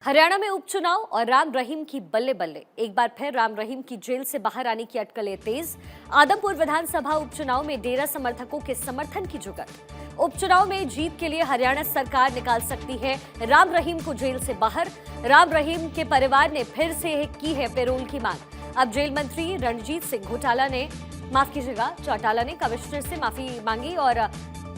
हरियाणा में उपचुनाव और राम रहीम की बल्ले बल्ले। एक बार फिर राम रहीम की जेल से बाहर आने की अटकलें तेज। आदमपुर विधानसभा उपचुनाव में डेरा समर्थकों के समर्थन की जुगत। उपचुनाव में जीत के लिए हरियाणा सरकार निकाल सकती है राम रहीम को जेल से बाहर। राम रहीम के परिवार ने फिर से की है पैरोल की मांग। अब जेल मंत्री रणजीत सिंह चौटाला ने कमिश्नर से माफी मांगी और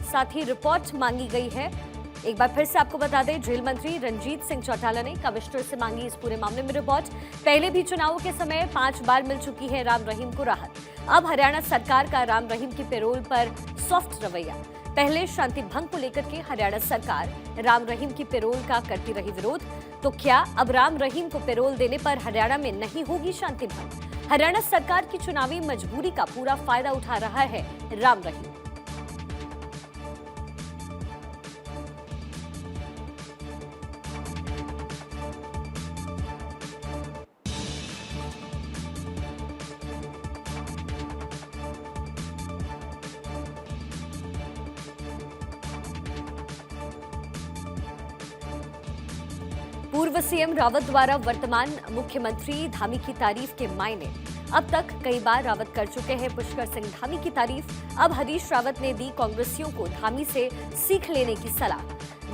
साथ ही रिपोर्ट मांगी गई है। एक बार फिर से आपको बता दें, जेल मंत्री रणजीत सिंह चौटाला ने कमिश्नर से मांगी इस पूरे मामले में रिपोर्ट। पहले भी चुनावों के समय 5 बार मिल चुकी है राम रहीम को राहत। अब हरियाणा सरकार का राम रहीम की पैरोल पर सॉफ्ट रवैया। पहले शांति भंग को लेकर के हरियाणा सरकार राम रहीम की पैरोल का करती रही विरोध, तो क्या अब राम रहीम को पैरोल देने पर हरियाणा में नहीं होगी शांति भंग? हरियाणा सरकार की चुनावी मजबूरी का पूरा फायदा उठा रहा है राम रहीम। पूर्व सीएम रावत द्वारा वर्तमान मुख्यमंत्री धामी की तारीफ के मायने। अब तक कई बार रावत कर चुके हैं पुष्कर सिंह धामी की तारीफ। अब हरीश रावत ने दी कांग्रेसियों को धामी से सीख लेने की सलाह।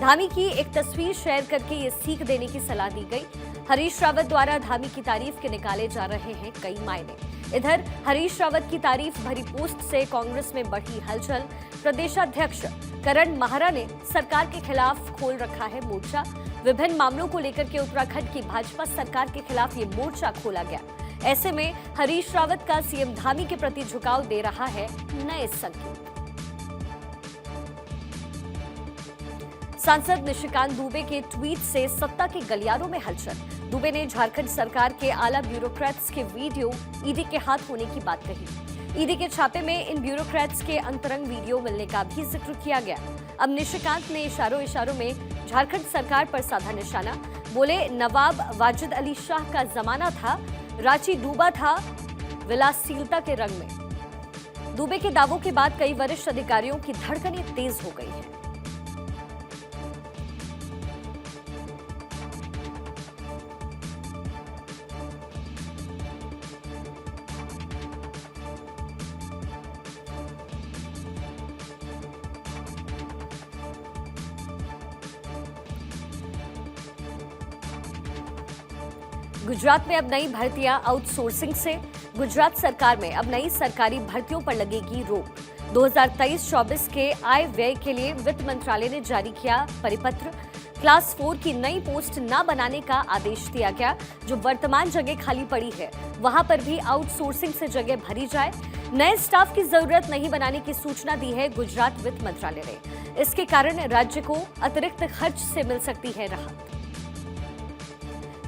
धामी की एक तस्वीर शेयर करके ये सीख देने की सलाह दी गई। हरीश रावत द्वारा धामी की तारीफ के निकाले जा रहे हैं कई मायने। इधर हरीश रावत की तारीफ भरी पोस्ट से कांग्रेस में बढ़ी हलचल। प्रदेशाध्यक्ष करण माहरा ने सरकार के खिलाफ खोल रखा है मोर्चा। विभिन्न मामलों को लेकर के उत्तराखंड की भाजपा सरकार के खिलाफ ये मोर्चा खोला गया। ऐसे में हरीश रावत का सीएम धामी के प्रति झुकाव दे रहा है नए संकेत। सांसद निशिकांत दुबे के ट्वीट से सत्ता के गलियारों में हलचल। दुबे ने झारखंड सरकार के आला ब्यूरोक्रेट्स के वीडियो ईडी के हाथ होने की बात कही। ईडी के छापे में इन ब्यूरोक्रेट्स के अंतरंग वीडियो मिलने का भी जिक्र किया गया। अब निशिकांत ने इशारों में झारखंड सरकार पर साधा निशाना। बोले, नवाब वाजिद अली शाह का जमाना था, रांची डूबा था विलासशीलता के रंग में। दुबे के दावों के बाद कई वरिष्ठ अधिकारियों की धड़कनें तेज हो गई हैं। गुजरात में अब नई भर्तियां आउटसोर्सिंग से। गुजरात सरकार में अब नई सरकारी भर्तियों पर लगेगी रोक। 2023-24 के आय व्यय के लिए वित्त मंत्रालय ने जारी किया परिपत्र। क्लास 4 की नई पोस्ट न बनाने का आदेश दिया गया। जो वर्तमान जगह खाली पड़ी है वहां पर भी आउटसोर्सिंग से जगह भरी जाए। नए स्टाफ की जरूरत नहीं बनाने की सूचना दी है गुजरात वित्त मंत्रालय ने। इसके कारण राज्य को अतिरिक्त खर्च से मिल सकती है राहत।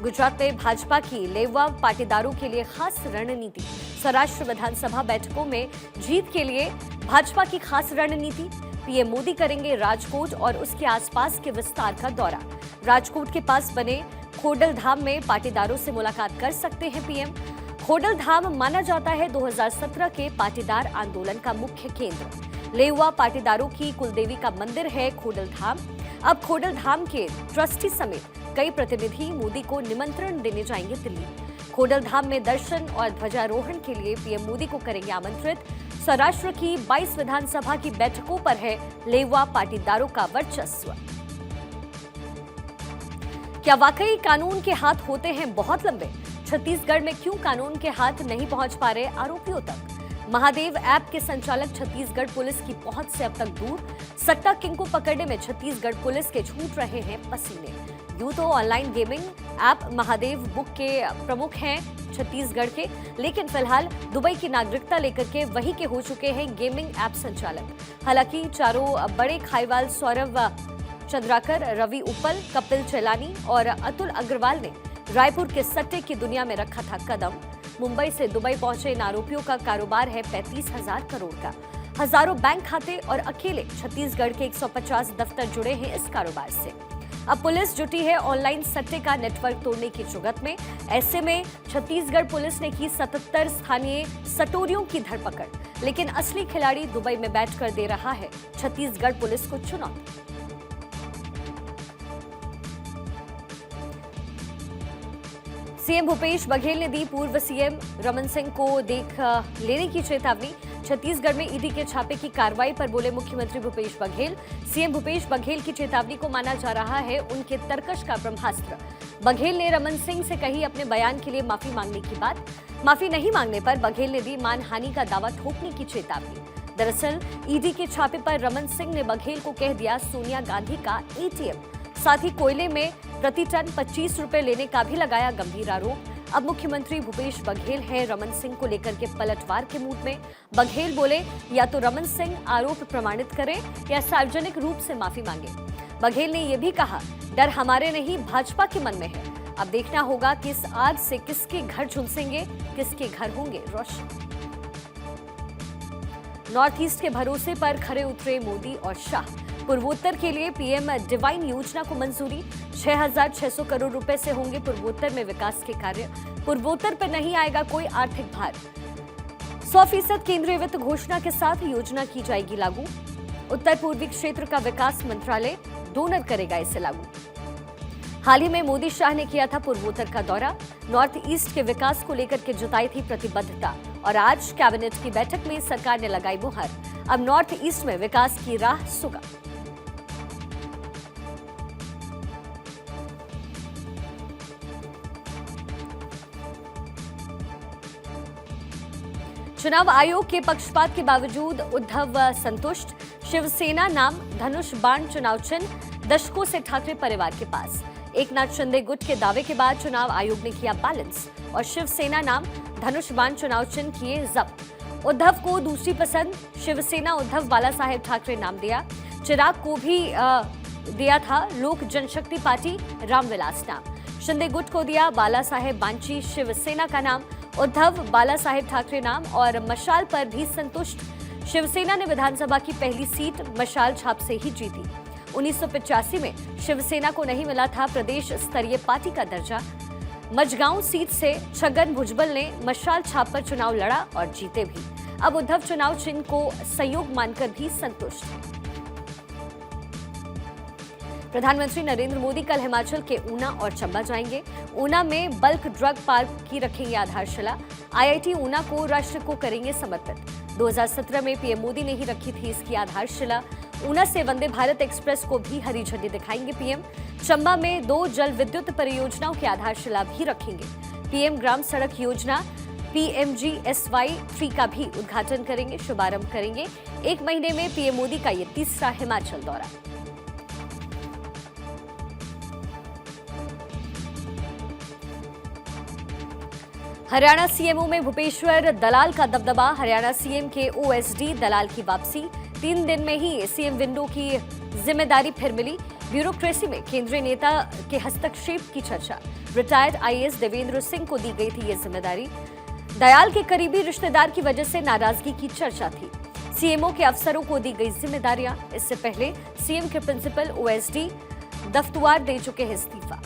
गुजरात में भाजपा की लेवा पाटीदारों के लिए खास रणनीति। सौराष्ट्र विधानसभा बैठकों में जीत के लिए भाजपा की खास रणनीति। पीएम मोदी करेंगे राजकोट और उसके आसपास के विस्तार का दौरा। राजकोट के पास बने खोडल धाम में पाटीदारों से मुलाकात कर सकते हैं पीएम। खोडल धाम माना जाता है 2017 के पाटीदार आंदोलन का मुख्य केंद्र। लेवा पाटीदारों की कुलदेवी का मंदिर है खोडल धाम। अब खोडल धाम के ट्रस्टी समेत कई प्रतिनिधि मोदी को निमंत्रण देने जाएंगे दिल्ली। खोडल धाम में दर्शन और ध्वजारोहण के लिए पीएम मोदी को करेंगे आमंत्रित। सौराष्ट्र की 22 विधानसभा की बैठकों पर है लेवा पाटीदारों का वर्चस्व। क्या वाकई कानून के हाथ होते हैं बहुत लंबे? छत्तीसगढ़ में क्यों कानून के हाथ नहीं पहुंच पा रहे आरोपियों तक? महादेव ऐप के संचालक छत्तीसगढ़ पुलिस की पहुंच से अब तक दूर। सट्टा किंग को पकड़ने में छत्तीसगढ़ पुलिस के छूट रहे हैं पसीने। यूं तो online gaming app Mahadev book के प्रमुख हैं छत्तीसगढ़ के, लेकिन फिलहाल दुबई की नागरिकता लेकर के वहीं के हो चुके हैं गेमिंग ऐप संचालक। हालांकि चारों बड़े खाईवाल सौरव चंद्राकर, रवि उपल, कपिल चेलानी और अतुल अग्रवाल ने रायपुर के सट्टे की दुनिया में रखा था कदम। मुंबई से दुबई पहुंचे इन आरोपियों का कारोबार है 35,000 करोड़ का। हजारों बैंक खाते और अकेले छत्तीसगढ़ के 150 दफ्तर जुड़े हैं इस कारोबार से। अब पुलिस जुटी है ऑनलाइन सट्टे का नेटवर्क तोड़ने की जुगत में। ऐसे में छत्तीसगढ़ पुलिस ने की 77 स्थानीय सटोरियों की धरपकड़, लेकिन असली खिलाड़ी दुबई में बैठकर दे रहा है छत्तीसगढ़ पुलिस को चुनौती। सीएम भूपेश बघेल ने दी पूर्व सीएम रमन सिंह को देख लेने की चेतावनी। छत्तीसगढ़ में ईडी के छापे की कार्रवाई पर बोले मुख्यमंत्री भूपेश बघेल। सीएम भूपेश बघेल की चेतावनी को माना जा रहा है उनके तर्कश का ब्रह्मास्त्र। बघेल ने रमन सिंह से कही अपने बयान के लिए माफी मांगने की बात। माफी नहीं मांगने पर बघेल ने दी मानहानि का दावा ठोकने की चेतावनी। दरअसल ईडी के छापे पर रमन सिंह ने बघेल को कह दिया सोनिया गांधी का एटीएम। साथ ही कोयले में प्रति टन 25 रुपए लेने का भी लगाया गंभीर आरोप। अब मुख्यमंत्री भूपेश बघेल है रमन सिंह को लेकर के पलटवार के मूड में। बघेल बोले या तो रमन सिंह आरोप प्रमाणित करें या सार्वजनिक रूप से माफी मांगे। बघेल ने यह भी कहा डर हमारे नहीं भाजपा के मन में है। अब देखना होगा कि इस आग से किसके घर झुलसेंगे, किसके घर होंगे रोशन। नॉर्थ ईस्ट के भरोसे पर खरे उतरे मोदी और शाह। पूर्वोत्तर के लिए पीएम डिवाइन योजना को मंजूरी। 6,600 करोड़ रुपए से होंगे पूर्वोत्तर में विकास के कार्य। पूर्वोत्तर पर नहीं आएगा कोई आर्थिक भार। 100% केंद्रीय वित्त घोषणा के साथ योजना की जाएगी लागू। उत्तर पूर्वी क्षेत्र का विकास मंत्रालय डोनर करेगा इसे लागू। हाल ही में मोदी शाह ने किया था पूर्वोत्तर का दौरा। नॉर्थ ईस्ट के विकास को लेकर के जताई थी प्रतिबद्धता और आज कैबिनेट की बैठक में सरकार ने लगाई मुहर। अब नॉर्थ ईस्ट में विकास की राह सुगम। चुनाव आयोग के पक्षपात के बावजूद उद्धव संतुष्ट। शिवसेना नाम धनुष बाण चुनाव चिन्ह दशकों से ठाकरे परिवार के पास। एकनाथ शिंदे गुट के दावे के बाद चुनाव आयोग ने किया बैलेंस और शिवसेना नाम धनुष बाण चुनाव चिन्ह किए जब्त। उद्धव को दूसरी पसंद। शिवसेना उद्धव बाला साहेब ठाकरे नाम दिया। चिराग को भी दिया था लोक जनशक्ति पार्टी रामविलास नाम। शिंदे गुट को दिया बाला साहेब बांची शिवसेना का नाम। उद्धव बाला साहेब ठाकरे नाम और मशाल पर भी संतुष्ट। शिवसेना ने विधानसभा की पहली सीट मशाल छाप से ही जीती। 1985 में शिवसेना को नहीं मिला था प्रदेश स्तरीय पार्टी का दर्जा। मझगांव सीट से छगन भुजबल ने मशाल छाप पर चुनाव लड़ा और जीते भी। अब उद्धव चुनाव चिन्ह को संयोग मानकर भी संतुष्ट है। प्रधानमंत्री नरेंद्र मोदी कल हिमाचल के ऊना और चंबा जाएंगे। ऊना में बल्क ड्रग पार्क की रखेंगे आधारशिला। आईआईटी ऊना को राष्ट्र को करेंगे समर्पित। 2017 में पीएम मोदी ने ही रखी थी इसकी आधारशिला। ऊना से वंदे भारत एक्सप्रेस को भी हरी झंडी दिखाएंगे पीएम। चंबा में 2 जल विद्युत परियोजनाओं की आधारशिला भी रखेंगे। पीएम ग्राम सड़क योजना PMGSY 3 का भी उद्घाटन करेंगे, शुभारंभ करेंगे। 1 महीने में पीएम मोदी का ये तीसरा हिमाचल दौरा। हरियाणा सीएमओ में भूपेश्वर दलाल का दबदबा। हरियाणा सीएम के OSD दलाल की वापसी। 3 दिन में ही सीएम विंडो की जिम्मेदारी फिर मिली। ब्यूरोक्रेसी में केंद्रीय नेता के हस्तक्षेप की चर्चा। रिटायर्ड IAS देवेंद्र सिंह को दी गई थी ये जिम्मेदारी। दयाल के करीबी रिश्तेदार की वजह से नाराजगी की चर्चा थी। सीएमओ के अफसरों को दी गई जिम्मेदारियां। इससे पहले सीएम के प्रिंसिपल OSD दफ्तुआर दे चुके हैं इस्तीफा।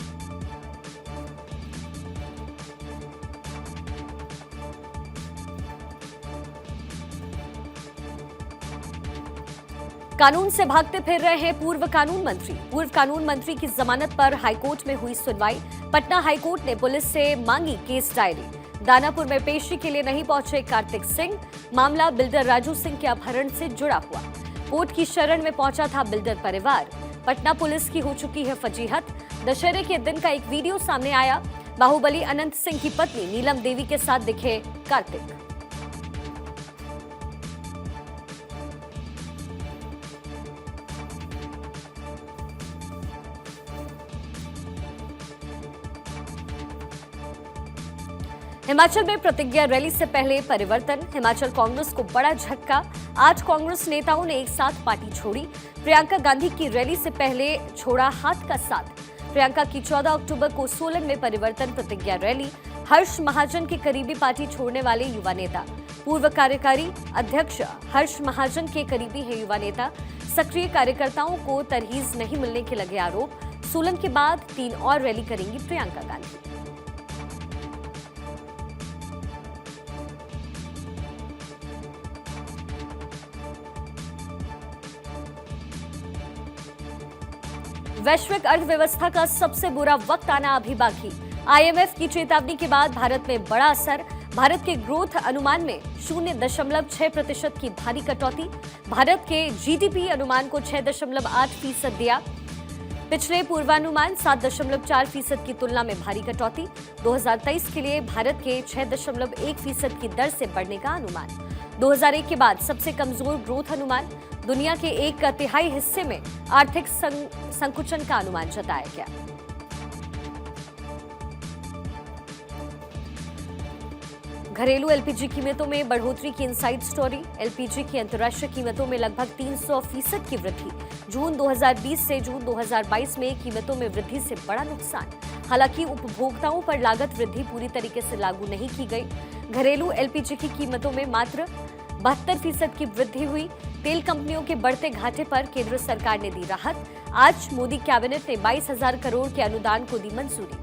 कानून से भागते फिर रहे हैं पूर्व कानून मंत्री। पूर्व कानून मंत्री की जमानत पर हाईकोर्ट में हुई सुनवाई। पटना हाईकोर्ट ने पुलिस से मांगी केस डायरी। दानापुर में पेशी के लिए नहीं पहुंचे कार्तिक सिंह। मामला बिल्डर राजू सिंह के अपहरण से जुड़ा हुआ। कोर्ट की शरण में पहुंचा था बिल्डर परिवार। पटना पुलिस की हो चुकी है फजीहत। दशहरे के दिन का एक वीडियो सामने आया। बाहुबली अनंत सिंह की पत्नी नीलम देवी के साथ दिखे कार्तिक। हिमाचल में प्रतिज्ञा रैली से पहले परिवर्तन। हिमाचल कांग्रेस को बड़ा झटका। आज कांग्रेस नेताओं ने एक साथ पार्टी छोड़ी। प्रियंका गांधी की रैली से पहले छोड़ा हाथ का साथ। प्रियंका की 14 अक्टूबर को सोलन में परिवर्तन प्रतिज्ञा रैली। हर्ष महाजन के करीबी पार्टी छोड़ने वाले युवा नेता। पूर्व कार्यकारी अध्यक्ष हर्ष महाजन के करीबी है युवा नेता। सक्रिय कार्यकर्ताओं को तरहीज नहीं मिलने के लगे आरोप। सोलन के बाद 3 और रैली करेंगी प्रियंका गांधी। वैश्विक अर्थव्यवस्था का सबसे बुरा वक्त आना अभी बाकी। आईएमएफ की चेतावनी के बाद भारत में बड़ा असर। भारत के ग्रोथ अनुमान में 0.6% की भारी कटौती। भारत के जीडीपी अनुमान को 6.8% दिया। पिछले पूर्वानुमान 7.4% की तुलना में भारी कटौती। 2023 के लिए भारत के 6.1% की दर से बढ़ने का अनुमान। 2001 के बाद सबसे कमजोर ग्रोथ अनुमान। दुनिया के 1/3 हिस्से में आर्थिक संकुचन का अनुमान जताया गया। घरेलू एलपीजी कीमतों में बढ़ोतरी की इनसाइड स्टोरी। एलपीजी की अंतर्राष्ट्रीय कीमतों में लगभग 300% की वृद्धि। जून 2020 से जून 2022 में कीमतों में वृद्धि से बड़ा नुकसान। हालांकि उपभोक्ताओं पर लागत वृद्धि पूरी तरीके से लागू नहीं की गई। घरेलू एलपीजी की कीमतों में मात्र 72% की वृद्धि हुई। तेल कंपनियों के बढ़ते घाटे पर केंद्र सरकार ने दी राहत। आज मोदी कैबिनेट ने 22,000 करोड़ के अनुदान को दी मंजूरी।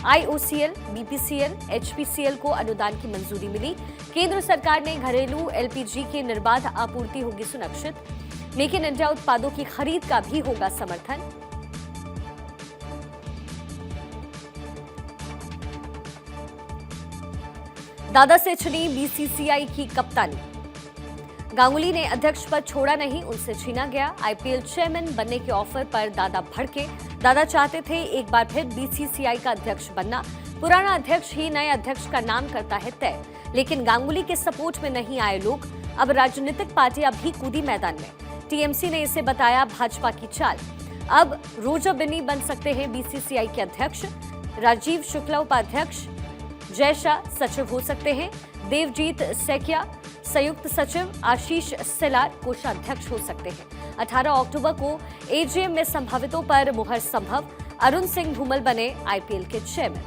आईओसीएल, बीपीसीएल, एचपीसीएल को अनुदान की मंजूरी मिली। केंद्र सरकार ने घरेलू एलपीजी की निर्बाध आपूर्ति होगी सुनिश्चित। मेक इन इंडिया उत्पादों की खरीद का भी होगा समर्थन। दादा से छिनी बीसीसीआई की कप्तानी। गांगुली ने अध्यक्ष पद छोड़ा नहीं, उनसे छीना गया। आईपीएल चेयरमैन बनने के ऑफर पर दादा भड़के। दादा चाहते थे एक बार फिर बीसीसीआई का अध्यक्ष बनना। पुराना अध्यक्ष ही नए अध्यक्ष का नाम करता है तय, लेकिन गांगुली के सपोर्ट में नहीं आए लोग। अब राजनीतिक पार्टियां भी कूदी मैदान में। टीएमसी ने इसे बताया भाजपा की चाल। अब रोजा बिन्नी बन सकते हैं बीसीसीआई के अध्यक्ष। राजीव शुक्ला उपाध्यक्ष, जय शाह सचिव हो सकते हैं। देवजीत सैकिया संयुक्त सचिव, आशीष सिलार कोषाध्यक्ष हो सकते हैं। 18 अक्टूबर को एजीएम में संभावितों पर मुहर संभव। अरुण सिंह धूमल बने आईपीएल के चेयरमैन।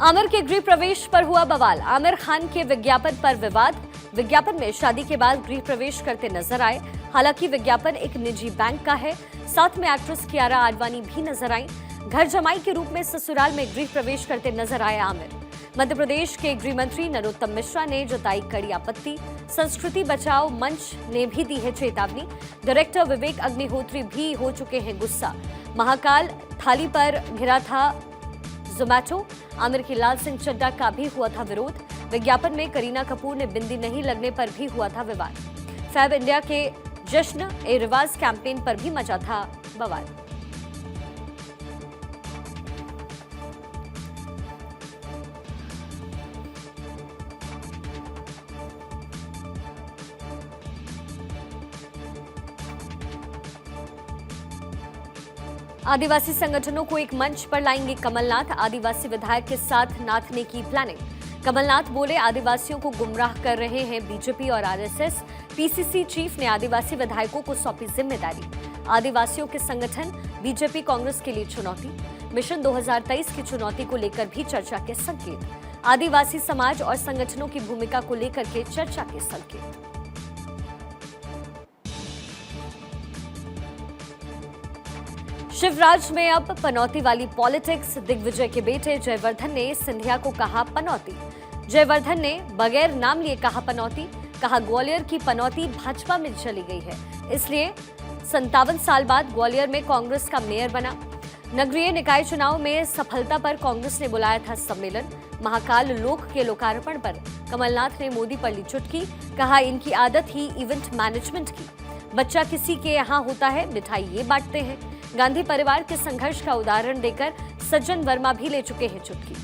आमिर के गृह प्रवेश पर हुआ बवाल। आमिर खान के विज्ञापन पर विवाद। विज्ञापन में शादी के बाद गृह प्रवेश करते नजर आए। हालांकि विज्ञापन एक निजी बैंक का है। साथ में एक्ट्रेस कियारा आडवाणी भी नजर आई। घर जमाई के रूप में ससुराल में गृह प्रवेश करते नजर आए आमिर। मध्य प्रदेश के गृह मंत्री नरोत्तम मिश्रा ने जताई कड़ी आपत्ति। संस्कृति बचाओ मंच ने भी दी है चेतावनी। डायरेक्टर विवेक अग्निहोत्री भी हो चुके हैं गुस्सा। महाकाल थाली पर घिरा था जोमैटो। आमिर के लाल सिंह चड्ढा का भी हुआ था विरोध। विज्ञापन में करीना कपूर ने बिंदी नहीं लगने पर भी हुआ था विवाद। फैब इंडिया के जश्न ए रिवाज कैंपेन पर भी मचा था बवाल। आदिवासी संगठनों को एक मंच पर लाएंगे कमलनाथ। आदिवासी विधायक के साथ नाथने की प्लानिंग। कमलनाथ बोले, आदिवासियों को गुमराह कर रहे हैं बीजेपी और आरएसएस। पीसीसी चीफ ने आदिवासी विधायकों को सौंपी जिम्मेदारी। आदिवासियों के संगठन बीजेपी कांग्रेस के लिए चुनौती। मिशन 2023 की चुनौती को लेकर भी चर्चा के संकेत। आदिवासी समाज और संगठनों की भूमिका को लेकर के चर्चा के संकेत। शिवराज में अब पनौती वाली पॉलिटिक्स। दिग्विजय के बेटे जयवर्धन ने सिंधिया को कहा पनौती। जयवर्धन ने बगैर नाम लिए कहा पनौती। कहा ग्वालियर की पनौती भाजपा में चली गई है, इसलिए 57 साल बाद ग्वालियर में कांग्रेस का मेयर बना। नगरीय निकाय चुनाव में सफलता पर कांग्रेस ने बुलाया था सम्मेलन। महाकाल लोक के लोकार्पण पर कमलनाथ ने मोदी पर ली चुटकी। कहा इनकी आदत ही इवेंट मैनेजमेंट की। बच्चा किसी के यहाँ होता है, मिठाई ये बांटते हैं। गांधी परिवार के संघर्ष का उदाहरण देकर सज्जन वर्मा भी ले चुके हैं चुटकी।